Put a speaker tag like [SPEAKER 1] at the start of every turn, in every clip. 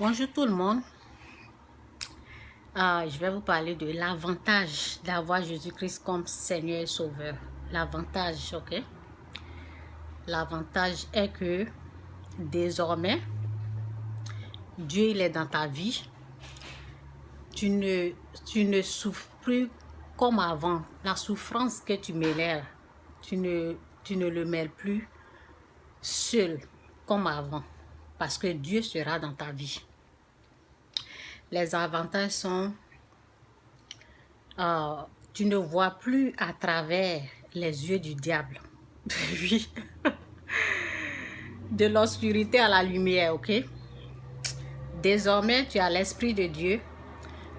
[SPEAKER 1] Bonjour tout le monde. Je vais vous parler de l'avantage d'avoir Jésus-Christ comme Seigneur et Sauveur. L'avantage, ok? L'avantage est que désormais, Dieu il est dans ta vie. Tu ne souffres plus comme avant. La souffrance que tu mêlais, tu ne le mêles plus seul comme avant. Parce que Dieu sera dans ta vie. Les avantages sont, tu ne vois plus à travers les yeux du diable. Oui. De l'obscurité à la lumière, ok? Désormais, tu as l'Esprit de Dieu.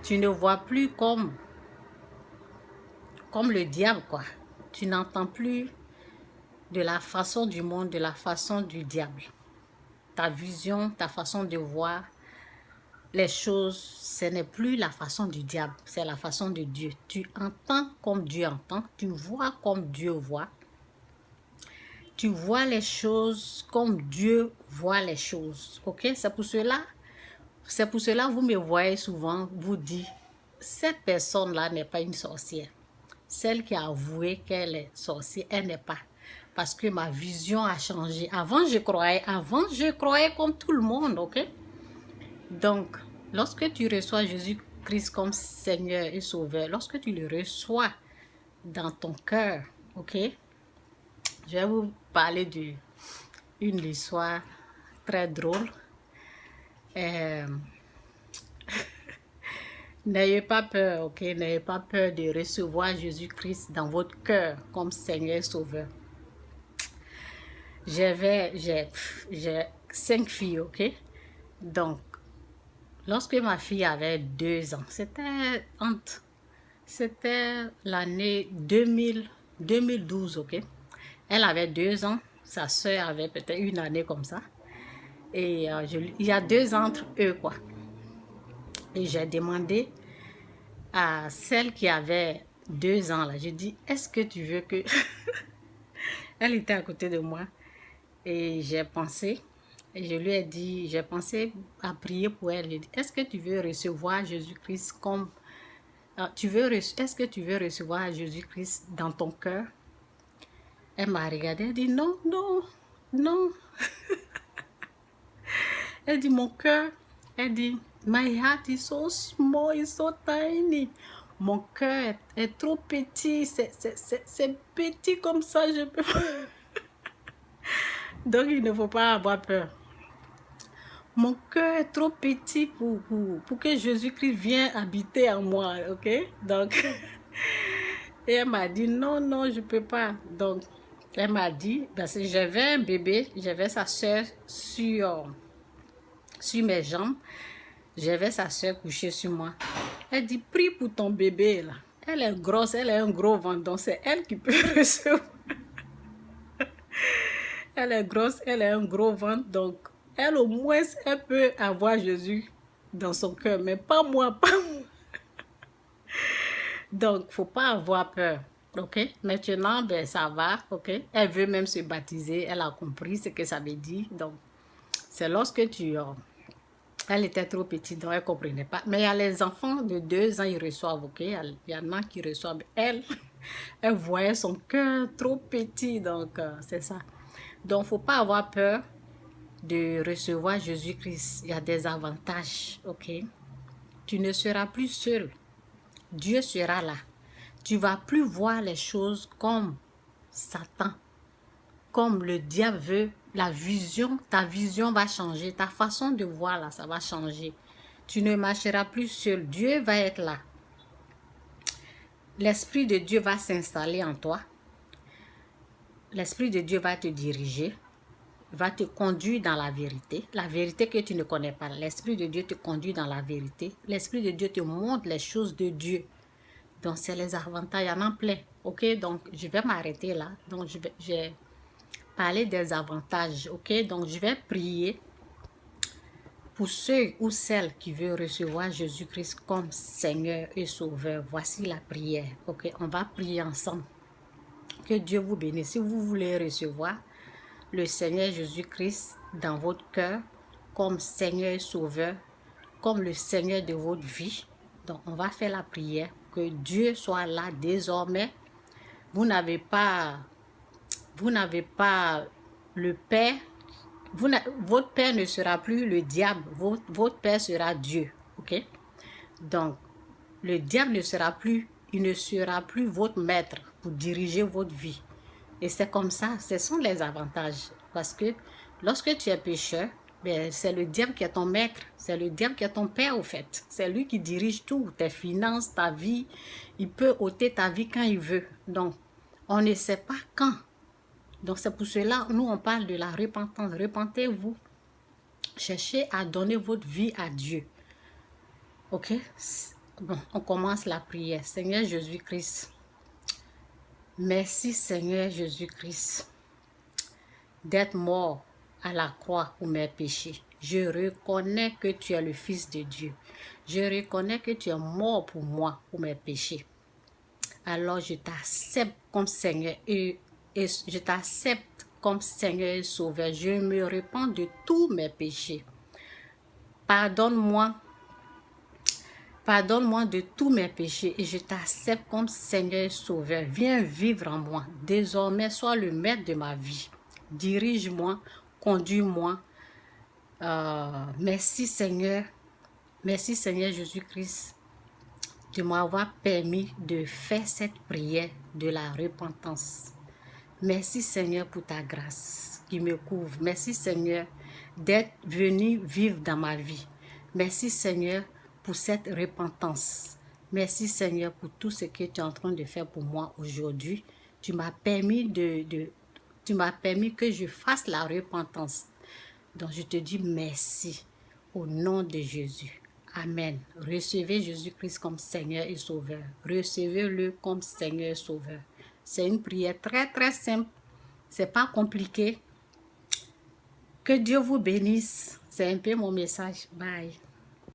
[SPEAKER 1] Tu ne vois plus comme le diable, quoi. Tu n'entends plus de la façon du monde, de la façon du diable. Ta vision, ta façon de voir les choses, ce n'est plus la façon du diable, c'est la façon de Dieu. Tu entends comme Dieu entend, tu vois comme Dieu voit. Tu vois les choses comme Dieu voit les choses, ok? C'est pour cela vous me voyez souvent vous dire, cette personne-là n'est pas une sorcière. Celle qui a avoué qu'elle est sorcière, elle n'est pas. Parce que ma vision a changé. Avant, je croyais comme tout le monde, ok? Donc, lorsque tu reçois Jésus-Christ comme Seigneur et Sauveur, lorsque tu le reçois dans ton cœur, ok? Je vais vous parler d'une histoire très drôle. N'ayez pas peur, ok? N'ayez pas peur de recevoir Jésus-Christ dans votre cœur comme Seigneur et Sauveur. J'ai 5 filles, ok? Donc, lorsque ma fille avait 2 ans, c'était l'année 2012, ok? Elle avait 2 ans, sa soeur avait peut-être une année comme ça. Et il y a 2 ans entre eux, quoi. Et j'ai demandé à celle qui avait 2 ans, là, j'ai dit, est-ce que tu veux que... Elle était à côté de moi. Et j'ai pensé, et je lui ai dit, j'ai pensé à prier pour elle. J'ai dit, est-ce que tu veux recevoir Jésus-Christ comme... est-ce que tu veux recevoir Jésus-Christ dans ton cœur? Elle m'a regardé, elle dit, non, non, non. Elle dit, mon cœur, elle dit, my heart is so small, it's so tiny. Mon cœur est trop petit, c'est petit comme ça, je peux pas. Donc, il ne faut pas avoir peur. Mon cœur est trop petit pour que Jésus-Christ vienne habiter en moi, ok? Donc, et elle m'a dit, non, non, je ne peux pas. Donc, elle m'a dit, parce que j'avais un bébé, j'avais sa soeur sur mes jambes, j'avais sa soeur couchée sur moi. Elle dit, prie pour ton bébé, là. Elle est grosse, elle a un gros ventre, donc c'est elle qui peut recevoir. Elle est grosse, elle a un gros ventre, donc elle au moins, elle peut avoir Jésus dans son cœur, mais pas moi, pas moi. Donc, faut pas avoir peur, ok? Maintenant, ben, ça va, ok? Elle veut même se baptiser, elle a compris ce que ça veut dire, donc c'est lorsque tu... elle était trop petite, donc elle ne comprenait pas. Mais il y a les enfants de 2 ans, ils reçoivent, ok? Il y en a qui reçoivent. Elle voyait son cœur trop petit, donc c'est ça. Donc, il ne faut pas avoir peur de recevoir Jésus-Christ. Il y a des avantages, ok? Tu ne seras plus seul. Dieu sera là. Tu ne vas plus voir les choses comme Satan, comme le diable veut. Ta vision va changer. Ta façon de voir là, ça va changer. Tu ne marcheras plus seul. Dieu va être là. L'Esprit de Dieu va s'installer en toi. L'Esprit de Dieu va te diriger, va te conduire dans la vérité que tu ne connais pas. L'Esprit de Dieu te conduit dans la vérité. L'Esprit de Dieu te montre les choses de Dieu. Donc, c'est les avantages, il y en a plein. Ok, donc je vais m'arrêter là. Donc, j'ai parlé des avantages. Ok, donc je vais prier pour ceux ou celles qui veulent recevoir Jésus-Christ comme Seigneur et Sauveur. Voici la prière. Ok, on va prier ensemble. Que Dieu vous bénisse. Si vous voulez recevoir le Seigneur Jésus-Christ dans votre cœur comme Seigneur et Sauveur, comme le Seigneur de votre vie. Donc, on va faire la prière. Que Dieu soit là désormais. Vous n'avez pas le Père. Votre Père ne sera plus le diable. Votre Père sera Dieu. Ok? Donc, le diable il ne sera plus votre maître pour diriger votre vie. Et c'est comme ça, ce sont les avantages. Parce que lorsque tu es pécheur, ben, c'est le diable qui est ton maître, c'est le diable qui est ton père au fait. C'est lui qui dirige tout, tes finances, ta vie. Il peut ôter ta vie quand il veut. Donc, on ne sait pas quand. Donc, c'est pour cela, nous, on parle de la repentance. Repentez-vous. Cherchez à donner votre vie à Dieu. Ok? Bon, on commence la prière. Seigneur Jésus-Christ, merci Seigneur Jésus-Christ d'être mort à la croix pour mes péchés. Je reconnais que tu es le Fils de Dieu. Je reconnais que tu es mort pour moi, pour mes péchés. Alors je t'accepte comme Seigneur et je t'accepte comme Seigneur et Sauveur. Je me repens de tous mes péchés. Pardonne-moi de tous mes péchés et je t'accepte comme Seigneur et Sauveur. Viens vivre en moi. Désormais, sois le maître de ma vie. Dirige-moi, conduis-moi. Merci Seigneur. Merci Seigneur Jésus-Christ de m'avoir permis de faire cette prière de la repentance. Merci Seigneur pour ta grâce qui me couvre. Merci Seigneur d'être venu vivre dans ma vie. Merci Seigneur pour cette repentance. Merci Seigneur pour tout ce que tu es en train de faire pour moi aujourd'hui. Tu m'as permis que je fasse la repentance. Donc je te dis merci au nom de Jésus. Amen. Recevez Jésus-Christ comme Seigneur et Sauveur. Recevez-le comme Seigneur et Sauveur. C'est une prière très très simple. C'est pas compliqué. Que Dieu vous bénisse. C'est un peu mon message. Bye.